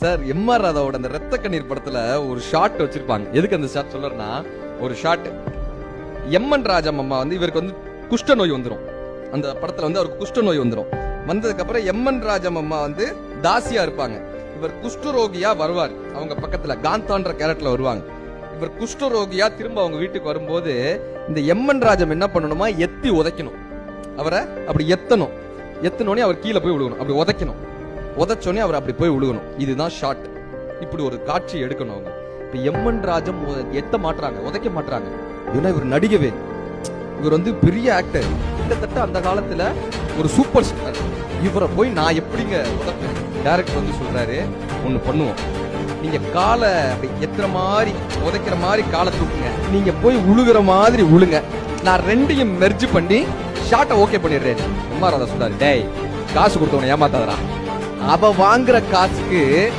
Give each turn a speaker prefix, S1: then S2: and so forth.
S1: Sir MR ராதாவோட அந்த ரத்த கண்ணீர் படத்துல ஒரு ஷாட் வச்சிருப்பாங்க. எதுக்கு அந்த ஷாட் சொல்றேன்னா, ஒரு ஷாட் எம்என் ராஜம் அம்மா வந்து இவருக்கு வந்து குஷ்ட நோய் வந்துடும். அந்த படத்துல வந்து அவருக்கு குஷ்ட நோய் வந்துடும். வந்ததுக்கு அப்புறம் எம்என் ராஜம் அம்மா வந்து தாசியா இருப்பாங்க. இவர் குஷ்டரோகியா வருவார். அவங்க பக்கத்துல காந்தான்ற கேரக்டர்ல வருவாங்க. இவர் குஷ்டரோகியா திரும்ப அவங்க வீட்டுக்கு வரும்போது இந்த எம்என் ராஜம் என்ன பண்ணணுமா, எத்தி உதைக்கணும். அவரை அப்படி எத்தனோடனே அவர் கீழே போய் விழுகணும். அப்படி உதைக்கணும். உதைச்சோடனே அவர் அப்படி போய் விழுகணும். இதுதான் ஷாட். இப்படி ஒரு காட்சி எடுக்கணும் அவங்க. இப்ப எம்என் ராஜம் எத்த மாட்டுறாங்க, உதைக்க மாட்டுறாங்க. ஏன்னா இவர் நடிகவே, இவர் வந்து பெரிய ஆக்டர், கிட்டத்தட்ட அந்த காலத்துல ஒரு சூப்பர் ஸ்டார். இவரை போய் நான் எப்படிங்க உதைப்பேன்? டைரக்டர் வந்து சொல்றாரு, ஒண்ணு பண்ணுவோம், நீங்க காலை அப்படி எத்துற மாதிரி உதைக்கிற மாதிரி காலை தூக்குங்க, நீங்க போய் உழுகுற மாதிரி உழுங்க, நான் ரெண்டையும் மெர்ஜ் பண்ணி ஷாட்டை ஓகே பண்ணிடுறேன். எம்ஆர் ராதா சொல்றாரு, டேய் காசு கொடுத்தவனை ஏமாத்தாதடா, அவ வாங்குற காசுக்கு